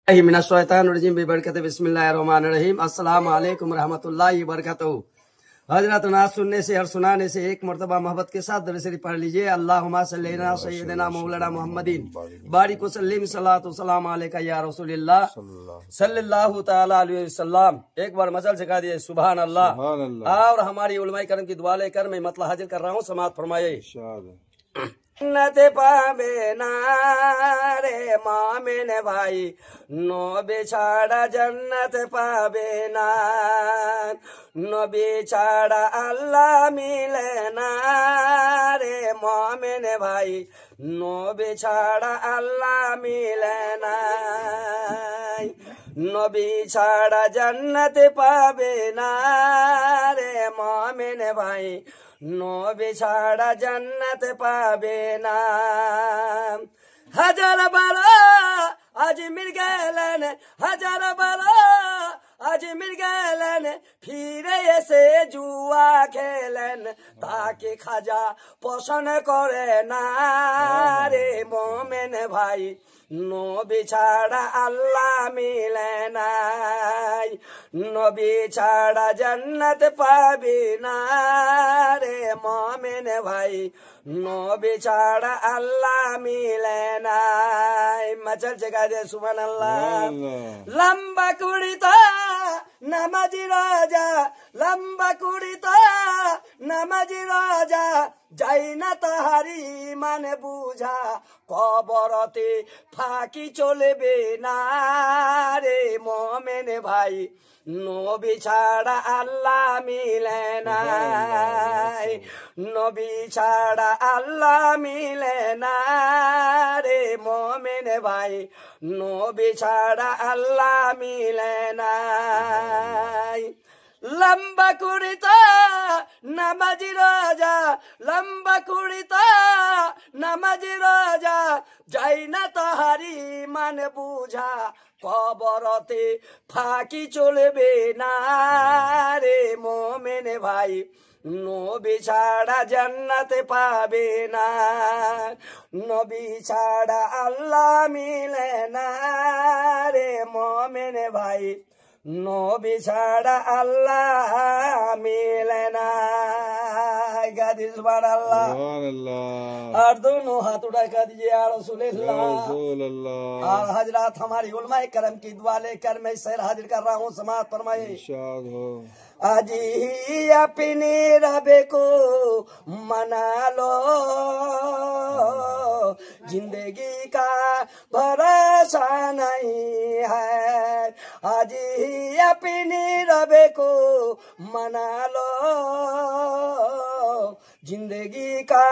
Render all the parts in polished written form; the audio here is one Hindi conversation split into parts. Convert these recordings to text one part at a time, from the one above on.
मिनश्शैतानिर्रजीम बिबरकत बिस्मिल्लाहिर्रहमानिर्रहीम अस्सलाम वालेकुम रहमतुल्लाहि वबरकातुहू। हजरत नाज सुनने से और सुनाने से एक मरतबा मोहब्बत के साथ दरूद शरीफ पढ़ लीजिए। अल्लाहुम्मा सल्ली अला सय्यिदिना मौलाना मुहम्मदिन बारिक वसल्लिम सल्लल्लाहु सलाम अलैका या रसूलल्लाह सल्लल्लाहु तआला अलैहि वसल्लम। एक बार मजल जगा दिए सुभान अल्लाह। और हमारी उलमाए करम की दुआ लेकर मैं मतलब हाजिर कर रहा हूँ, समाअत फरमाइए। जन्नत पावे ना रे मोमिन भाई, नो बेचारा जन्नत पावे ना, नो बेचारा अल्लाह मिले ना रे मोमिन भाई, नो बेचारा अल्लाह मिले ना, नो बेचारा जन्नत पावे ना रे मोमिन भाई, नो बेचारा जन्नत पावे ना। हजार बारा आज मिल गलन, हजार बारा आज मिल गलन, फिर ऐसे जुआ खेलन, ताकि खाजा पोषण करे ना रे मोमिन भाई, नो बेचारा अल्लाह मिले ना, नो बेचारा जन्नत पावे ना रे मोमिन भाई, नो बेचारा अल्लाह मिले ना। मचल जगा दे सुभान अल्लाह। लंबा कुड़ीता नमाजी राजा, लंबा कुड़ीता नमाजी राजा, যাই না তাহারি মানে বুঝা, কবরতে ফাঁকি চলবে না রে মোমেন ভাই, নবী ছাড়া আল্লাহ মিলে না, নবী ছাড়া আল্লাহ মিলে না রে মোমেন ভাই, নবী ছাড়া আল্লাহ মিলে না। लंबा कुड़ीता नमाजी राजा, लंबा कुड़ीता नमाजी राजा, যাই না তাহারি মান বুঝা, কবরতে ফাঁকি চলবে না রে মোমেন ভাই, নবী ছাড়া জান্নাত পাবে না, নবী ছাড়া আল্লাহ মিলে না রে মোমেন ভাই, নবী ছাড়া আল্লাহ মিলে না। गादी सुभान अल्लाह। और दोनों हाथ उठा कर दीजिए या रसूलल्लाह। और हजरात हमारी उलमाए करम की दुआ लेकर मैं शेर हाजिर कर रहा हूँ, समाअत फरमाइए। अजी अपने रब को मना लो, जिंदगी का भरोसा नहीं है, अजी अपने रब को मना लो, जिंदगी का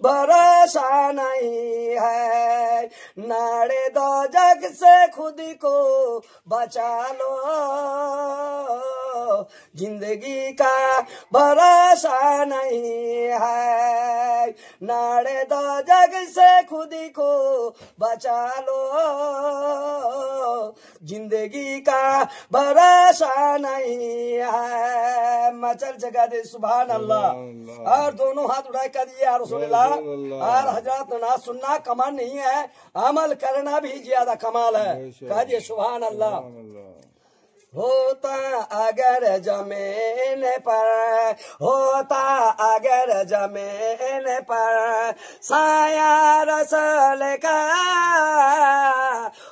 भरोसा नहीं है, नाड़े दो जग से खुद को बचा लो, जिंदगी का भरोसा नहीं है, नाड़े दो जग से खुद को बचा लो, जिंदगी का भरोसा नहीं है। मचल जगा दे सुभान अल्लाह। और दोनों हाथ उठाए कर दिए या रसूलल्लाह। और हजरत ना सुनना कमाल नहीं है, अमल करना भी ज्यादा कमाल है। कह दिए सुभान अल्लाह। होता अगर जमीन पर, होता अगर जमीन पर साया रसूल का,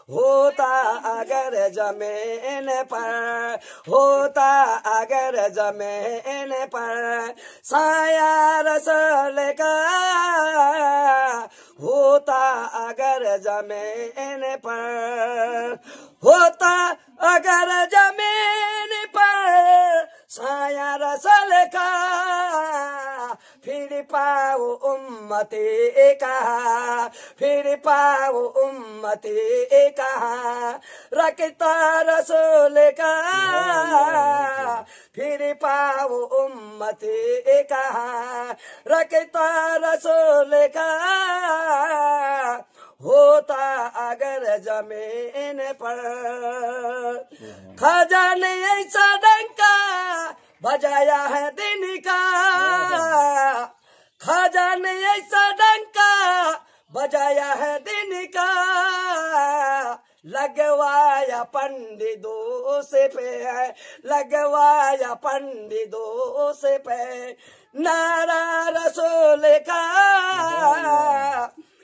होता अगर जमीन पर, होता अगर जमीन पर साया रसूल का, होता अगर जमीन पर, होता अगर जमीन पर साया रसूल का, फिर पाओ उम्मती का, फिर पाओ उम्मती का, रखता रसूल का, फिर पाओ उम्मती का, रखता रसूल का, होता अगर जमीन पर। खाजा ने ऐसा डंका बजाया है दिन का, खाजा ने ऐसा डंका बजाया है दिन का, लगवाया पंडितों से पे है, लगवाया पंडितों से पे नारा रसूल का,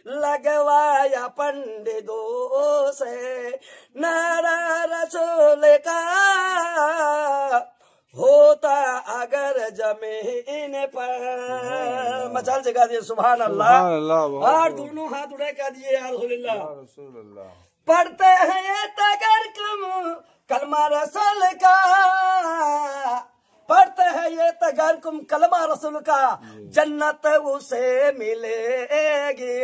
लगवाया पंडितों से नारा रसूल का, होता अगर जमीन पर। मचाल से गा दिए सुभान अल्लाह, और दोनों हाथ उठा कर दिए या रसूलुल्लाह। पढ़ते हैं ये तगर कलमा रसूल का, पढ़ते हैं ये तगर कलमा रसूल का, जन्नत उसे मिलेगी,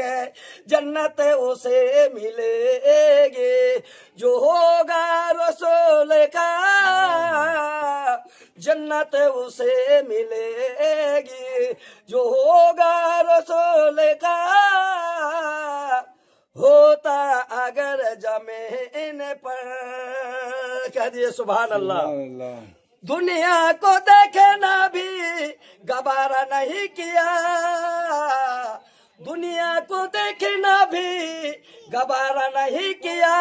जन्नत उसे मिलेगी जो होगा रसूल का, जन्नत उसे मिलेगी जो होगा रसूल का, होता अगर जमीन पर। कह दिए सुभान अल्लाह। दुनिया को देखना भी गवारा नहीं किया, दुनिया को देखना भी गवारा नहीं किया,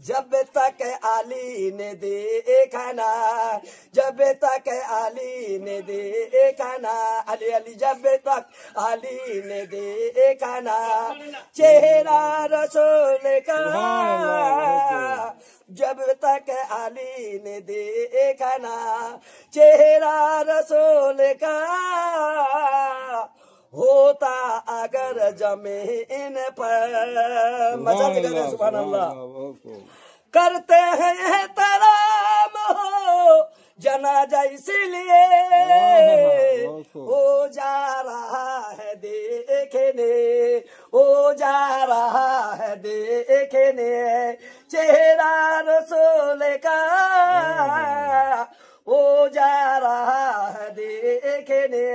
जब तक अली ने देखा ना, जब तक अली ने देखा ना, अली अली जब तक अली ने देखा ना चेहरा रसूल का, जब तक अली ने देखा ना चेहरा रसूल का, होता अगर जमीन पर। मजा देगा सुभान अल्लाह। करते हैं तराम हो जनाजा इसीलिए, ओ जा रहा है देखने, ओ जा रहा है देखने चेहरा रसूल का, ओ जा रहा है देखने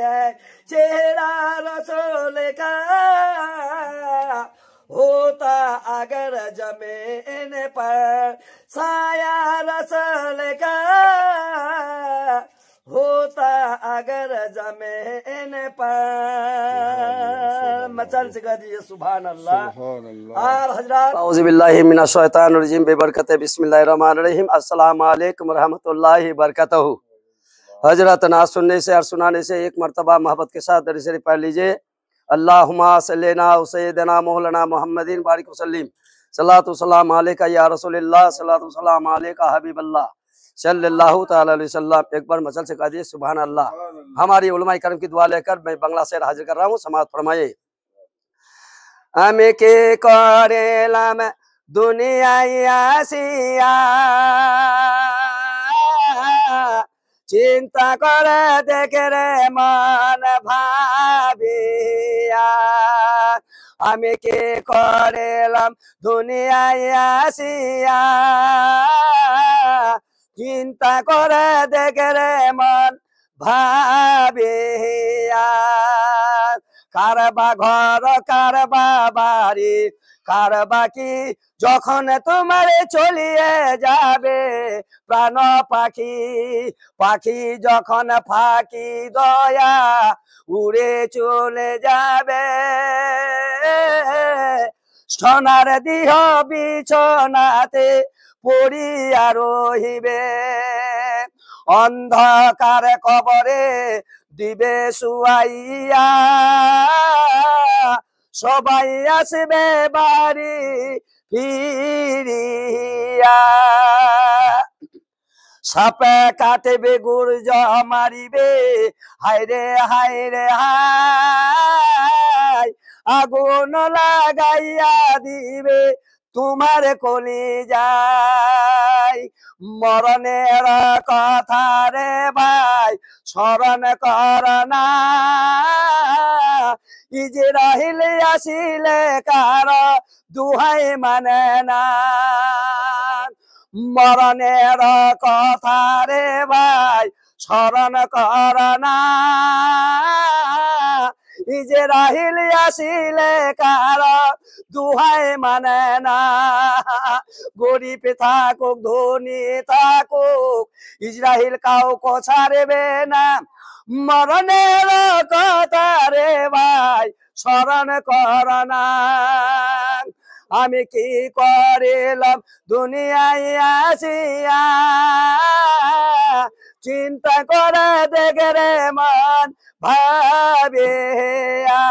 चेहरा रसूल का, होता अगर जमीन पर साया रसूल का, होता अगर जमीन पर। मचल से कह दीजिए सुभान अल्लाह। और हजरत औज़ु बिल्लाहि मिनश शैतानिर रजीम बेबरकत बिस्मिल्लाहिर रहमानिर रहीम। अस्सलामु अलैकुम रहमतुल्लाहि वबरकातुहू। हजरत ना सुनने से और सुनाने से एक मरतबा मोहब्बत के साथ दरूद शरीफ पढ़ लीजिए। अल्लाहुम्मा सल्ली अला सय्यिदिना मौलाना मुहम्मदिन बारिक वसल्लिम सल्लल्लाहु सलाम अलैका या रसूलल्लाह सल्लल्लाहु सलाम अलैका हबीबल्लाह सल्लल्लाहु ताला अलैहि वसल्लम। एक बार मचल से कह दिए सुभान अल्लाह। हमारी उलमाए करम की दुआ लेकर मैं बंगला शेर हाजिर कर रहा हूँ, समाअत फरमाइए। हमें के करेलाम दुनिया आसिया, चिंता करे देखे रे मन भाबिया, আমি কে করেলাম দুনিয়ায় আসিয়া, চিন্তা করে দেখে রে মন ভাবিয়া, কারবা ঘর কারবা বাড়ি কারবা কি যখন তোমার চলিয়ে যাবে প্রাণ পাখি, পাখি যখন ফাঁকি দয়া উড়ে চলে যাবে, সোনার দিহ বিছনাতে পড়িয়া রহিবে, অন্ধকার কবরে দিবে শুয়াইয়া, সবাই আসবে বাড়ি ফিরিয়া, সাপে কাটবে গুর্জ মারিবে, হায়রে হায়রে হায়, আগুন লাগাইয়া দিবে তোমার কলিজায়, মরণের কথা রে ভাই স্মরণ কর না, ইজরাইল আসিলে কার দুহাই মানে না, মরণের কথা রে ভাই স্মরণ কর না, ইজরাইল আসিলে কার দুহাই মানে না, গরিব থাকুক ধনী থাকুক ইজরাইল কাউকে ছাড়বে না, মরণের কথা রে ভাই স্মরণ কর না, আমি কি করিলাম দুনিয়ায় আসিয়া, চিন্তা করে দেখে রে মন ভাবিয়া।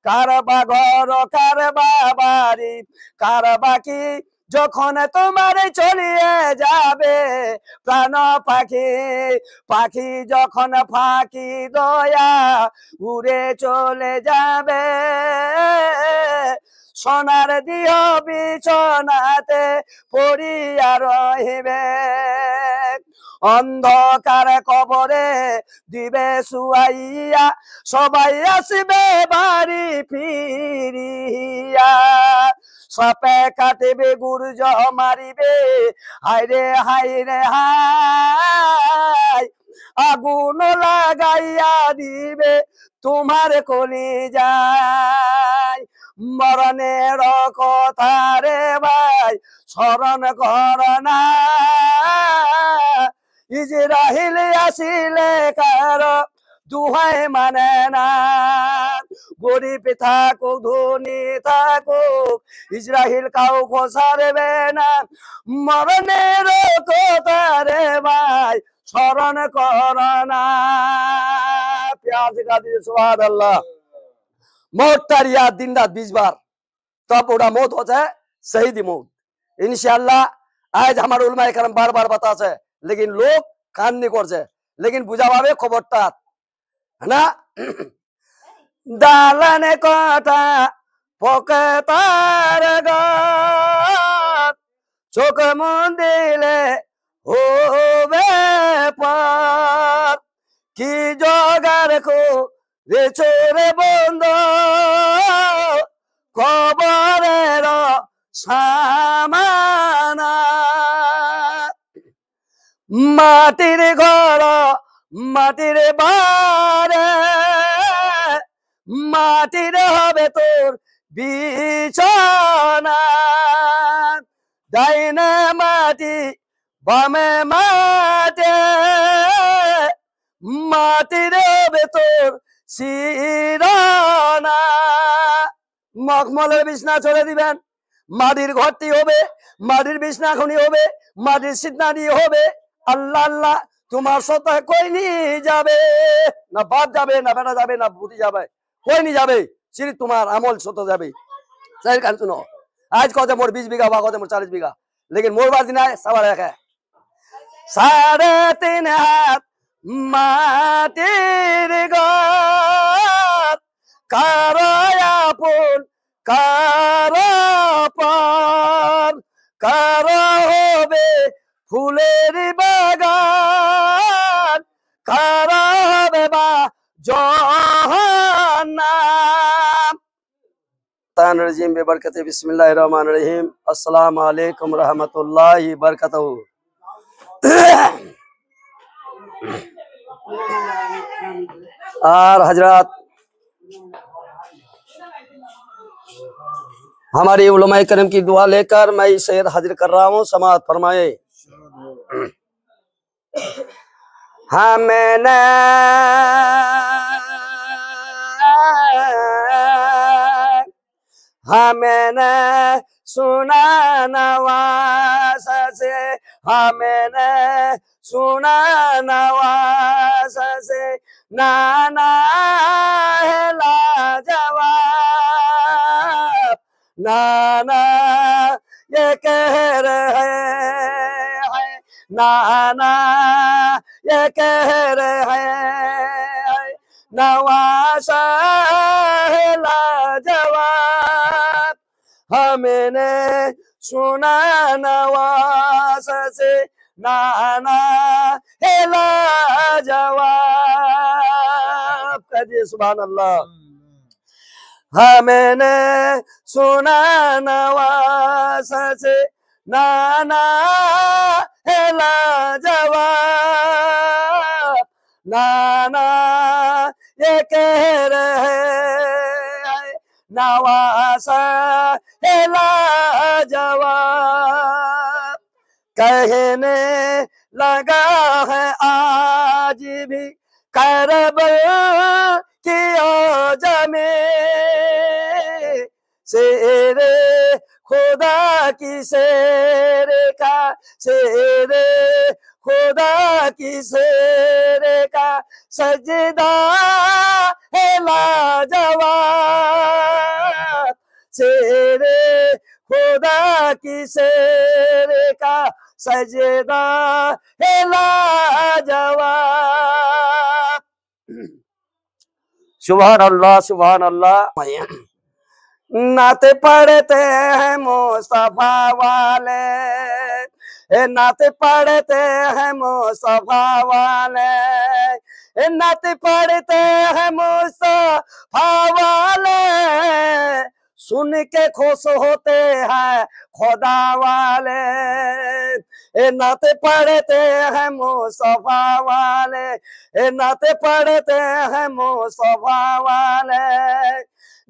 কারবা ঘর কারবা বাড়ি কারবা কি যখন তোমার চলিয়ে যাবে প্রাণ পাখি, পাখি যখন ফাঁকি দয়া উড়ে চলে যাবে, সোনার দিহ বিছনাতে পড়িয়া রহিবে, অন্ধকার কবরে দিবে শুয়াইয়া, সবাই আসবে বাড়ি ফিরিয়া, সাপে কাটিবে গুর্জ মারিবে, হাইরে হাইরে হাই, আগুন লাগাইয়া দিবে তোমার কলিজায়, মরণের কথা রে ভাই স্মরণ কর না, ইজরাইল আসিলে কারো দুহাই মানে না, গরিব থাকুক ধনী থাকুক ইসরাইল কাউকে ছাড়বে না, মরণের কথা রে ভাই স্মরণ কর না। प्यार से गा दीजिए सुभान अल्लाह। मौत तारी याद दिन रात 20 बार, तब ओड़ा मौत हो जाए शहीदी मौत इंशाअल्लाह। आज हमारे उलमाए करम बार बार बताছে, लेकिन लोग कान नहीं করছে, लेकिन বুঝাবে খবরটা है ना। দালানে কথা পকে তার গাত, চোখ মন দিলে হবে পার, কি জগার কো রে চোরে বন্ধ খবরের সামানা, মাটির ঘর মাটির বারে, মাটির হবে তোর বিছানা, ডাইনে মাটি বামে মাটি, মাটির হবে তোর শিরানা, মখমলের বিছনা চলে দিবেন, মাটির ঘরটি হবে, মাটির বিছনাখনি হবে, মাটির সিটনাটি হবে। আল্লাহ আল্লাহ তোমার সাথে কই নিয়ে যাবে না, বাপ যাবে না বেটা যাবে না বুতি যাবে, কই নিয়ে যাবে সিরি তোমার আমল সাথে যাবে। সেই কারণ শুনো, আজ কত মোর 20 বিঘা বা কত মোর 40 বিঘা, लेकिन मोर बात दिन है सवाल है 3.5 हाथ মাটির ঘর, কারো আপন কারো পর, কারো হবে ফুলের বাগান, কারো হবে বা জাহান্নাম। तानरजीम बेबरकत बिस्मिल्लाहिर्रहमानिर्रहीम। अस्सलामु अलैकुम रहमतुल्लाहि बरकातहू। और हजरत हमारी उलमाए करम की दुआ लेकर मैं शेर हाजिर कर रहा हूँ, समाअत फरमाए। हमने हमने सुना नवाज से, हमने सुना नवाज से, नाना है लाजवाब, नाना ये कह रहे हैं, नाना ये कह रहे हैं, नवाज है लाजवाब, हमने सुना नवाज से, नाना है लाजवाब। कहिए सुभान अल्लाह। हमने सुना नवाज से, नाना है लाजवाब, नाना ये कह रहे हैं, नवासा है लाजवाब। कहने लगा है आज भी करबल की आज़ में, शेरे खुदा की शेरे का शेरे खुदा की शेरे का सजदा है लाजवाब शेरे खुदा की शेरे का सजदा है लाजवाब। सुभान अल्लाह सुभान अल्लाह। नाते पढ़ते हैं मुस्तफा वाले, नाते पढ़ते हैं मुस्तफा वाले, नाते पढ़ते हैं मुस्तफा वाले, सुन के खुश होते हैं खुदा वाले। नाते पढ़ते हैं मुस्तफा वाले, नाते पढ़ते हैं मुस्तफा वाले,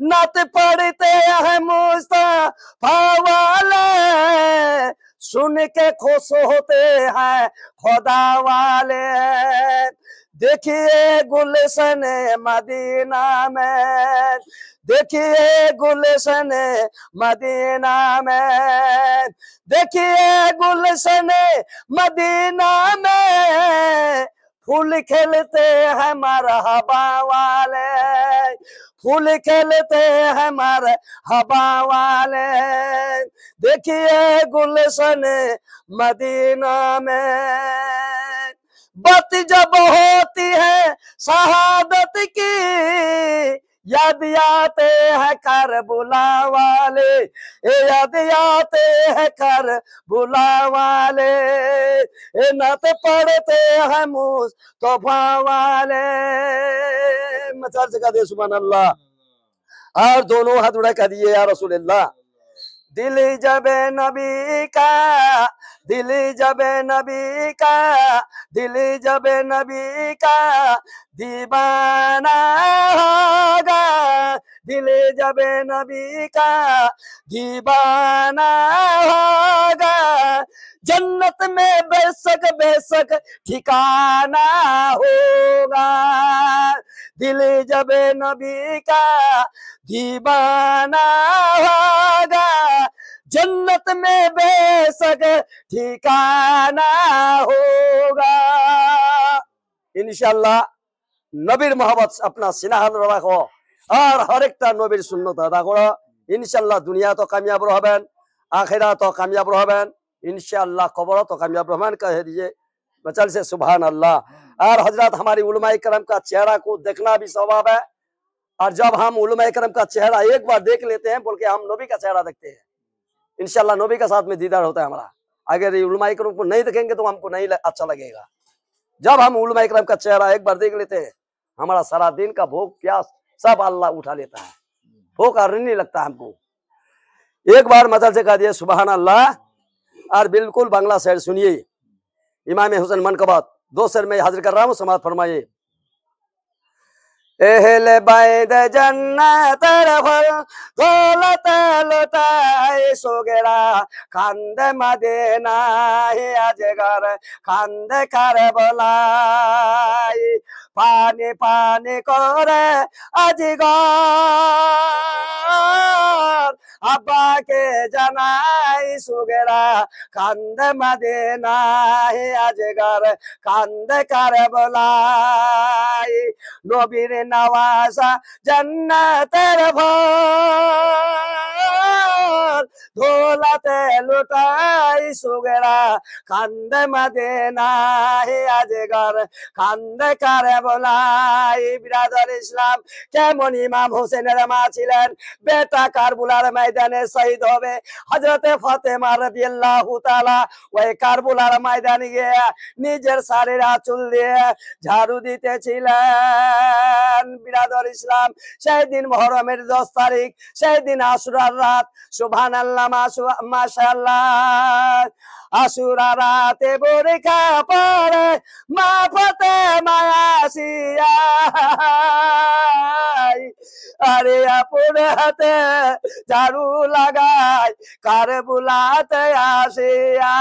नाते पढ़ते हैं मुस्तफा वाले, सुन के खुश होते हैं खुदा वाले। देखिए गुलशन मदीना में, देखिए गुलशन मदीना में, देखिए गुलशन मदीना में, फूल खिलते हैं मरहबा वाले, फूल खिलते हैं मरहबा वाले। देखिए गुलशन मदीना में, बात जब होती है शहादत की, याद आते हैं करबला वाले, याद आते हैं करबला वाले, नाते पढ़ते हैं मुस्तफा वाले। मचार से कह दे सुभान अल्लाह, और दोनों हाथ उड़ा कह दिए या रसूल अल्लाह। दिल जब नबी का, दिल जब नबी का, दिल जब नबी का दीवाना होगा, दिल जब नबी का दीवाना होगा, जन्नत में बेशक बेशक ठिकाना होगा। दिल जब नबी का दीवाना होगा, जन्नत में बेशक ठिकाना होगा। इंशाल्लाह नबीर मोहब्बत अपना सीना रखो और हर एक नबीर सुन्नत अदा करो। इंशाल्लाह दुनिया तो कामयाब रहबेन, आखिरा तो कामयाब रहबेन, इंशाल्लाह कब्र तो कामयाब रहबेन। कह दीजिए बचल से सुभान अल्लाह। और हजरत हमारी उलमाए करम का चेहरा को देखना भी स्वभाव है, और जब हम उलमाए करम का चेहरा एक बार देख लेते हैं बोल के हम नबी का चेहरा देखते हैं, इंशाल्लाह नबी का साथ में दीदार होता है हमारा। अगर ये उलमाए करम को नहीं देखेंगे तो हमको नहीं अच्छा लगेगा। जब हम उलमाए करम का चेहरा एक बार देख लेते हैं, हमारा सारा दिन का भूख प्यास सब अल्लाह उठा लेता है, भूख और नहीं लगता हमको। एक बार मदल से कह दिए सुभान अल्लाह। और बिल्कुल बांग्ला शेर सुनिए, इमाम हुसैन मनकबत 2 शेर में हाजिर कर रहा हूँ, समाज फरमाइए। एहले बैद जन्नतर फल दौलत लुटाए सोगेरा, खांदे मदीना ही अजगर खांदे करबलाई, पानी पानी करे अजगर अब्बा के जनाई सुगेरा, खांदे मदीना ही अजगर खांदे करबलाई, नबीर नवाजा जन्नतर फल दौलते लुटाई सुगेरा, खांदे मदीना ही अजगर खांदे करबलाई। बिरादर इस्लाम केमन इमाम হোসেনের মা ছিলেন, বেটা কারবুলার ময়দানে শহীদ হবে। হযরতে ফাতেমা রাদিয়াল্লাহু তাআলা ওই কারবুলার ময়দানে গিয়ে নিজের শাড়ির আঁচল দিয়ে ঝাড়ু দিতেছিলেন। বিরাদর ইসলাম সেই দিন মুহররমের 10 তারিখ, সেই দিন আশুরার রাত। সুবহানাল্লাহ মাশাআল্লাহ। আশুরা রাতে বোরখা পরে মা ফাতেমা আসিয়া, আরে আপন হাতে ঝাড়ু লাগাই কারবুলাতে আসিয়া।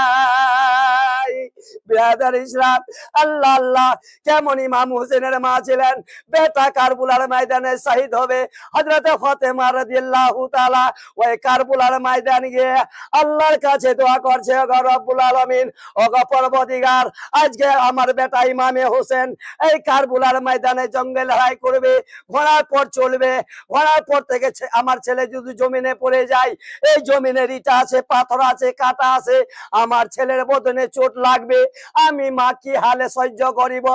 বিরাদার ইসলাম, আল্লাহ আল্লাহ কেমন ইমাম হুসেনের মা ছিলেন, বেটা কারবুলার ময়দানে শহীদ হবে। হযরত ফাতেমা রাদিয়াল্লাহু তাআলা ওই কারবুলার ময়দান গিয়ে আল্লাহর কাছে দোয়া করছে, ওগো রব্বুল আলামিন, ওগো পরবর্তীগার, আজকে আমার বেটা ইমামে হোসেন এই কারবুলার ময়দানে জঙ্গে লড়াই করবে, ঘোড়ার পর চলবে, ঘোড়ার পর থেকে আমার ছেলে যদি জমিনে পড়ে যায়, এই জমিনের ইটা আছে, পাথর আছে, কাটা আছে, আমার ছেলের বদনে চোট লাগবে, আমি মা কি হালে সহ্য করিব।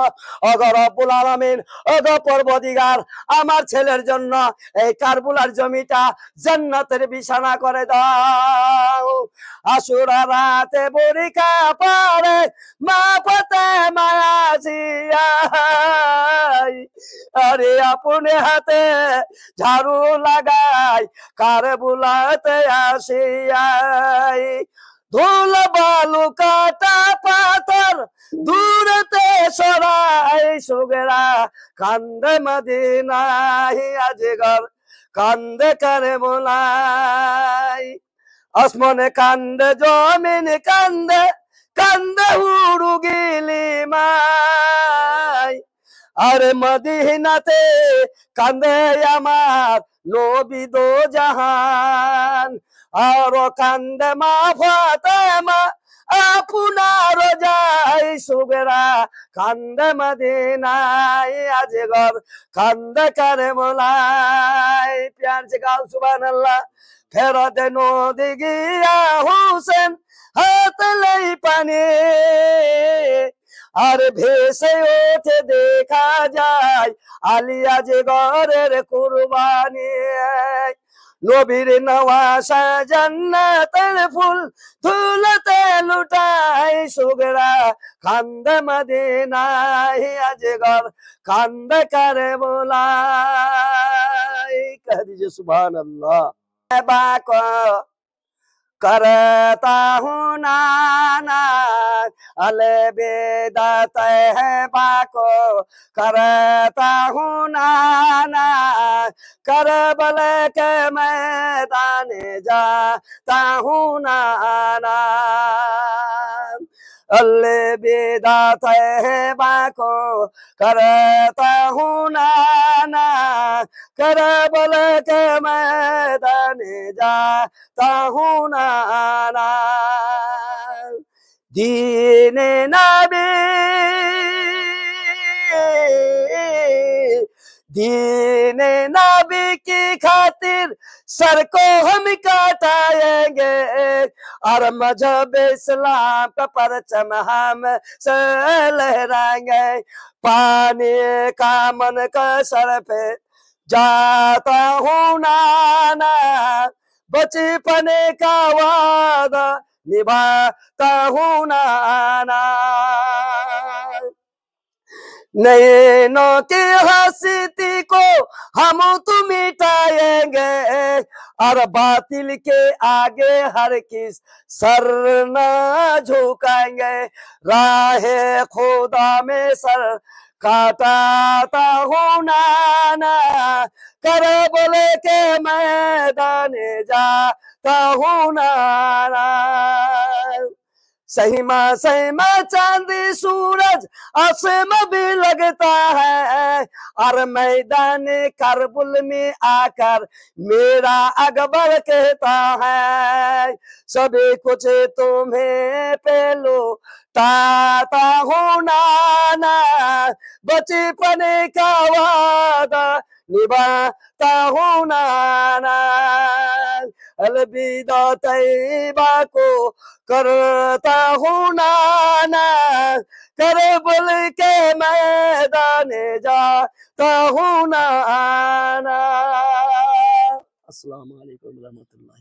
ওগো রব্বুল আলামিন, ওগো পরবর্তীগার, আমার ছেলের জন্য এই কারবুলার জমিটা জান্নাতের বিছানা করে দাও। আশুরা রাতে বুরিকা পারে মা পতে মায়াজিয়াই, আরে আপনে হাতে ঝাড়ু লাগাই কারবুলাতে আসিয়াই। ধুল বালু কাটা পাথর দূরতে সরাই, সুগেরা কান্দে মদিনায় আজগর কান্দে কারবুলাই। আসমানে কান্দে জমিন কান্দে, কান্দে উড়ু গিলিমাই, আরে মদিনাতে কান্দে আমার নবী দো জাহান, আর কান্দে মা ফাতেমা আপনার যাই, সুগেরা কান্দে মদিনায় আজগর কান্দে কারবুলাই। প্যার से गाओ सुभान अल्लाह। ফেরত নদী গিয়া হুসেন হাত লই পানি, আর ভেসে ওঠে দেখা যায় আলিয়া যে ঘরের কুরবানি। নবীর নওয়াসা জান্নাতের ফুল ধুলতে লুটাই, সুগরা কান্দে মদিনায় আজগর কান্দে কারবুলাই। কহ दीजिए सुभान अल्लाह। बाको करता हूँ नाना अलविदा तहबा को करता हूँ नाना, करबल के मैदान जाता हूँ नाना। अलविदा तहबा को करता हूँ नाना, करबल के मैदान जाता हूँ नाना। दीन नबी दीन नबी की खातिर सर को हम कटाएंगे, और मजहब इस्लाम का परचम हम से लहराएंगे। पानी का मन का सर पे जाता हूँ नाना, बचपन का वादा निभाता हूँ नाना। नैनों की हंसती को हम तुम मिटाएंगे, और बातिल के आगे हर किस सर न झुकाएंगे। राहे खुदा में सर काटाता हूँ नाना, करबल के मैदान जाता हूँ नाना। सहीमा सहीमा चांदी सूरज आसमां भी लगता है, और मैदान करबुल में आकर मेरा अकबर कहता है, सभी कुछ तुम्हें पेलो ताता हूँ नाना, बचपन का वादा निभाता हूँ नाना। अलविदा तैयबा को करता हूँ नाना, करबल के मैदान जाता हूँ नाना। अस्सलाम वालेकुम रहमतुल्लाह।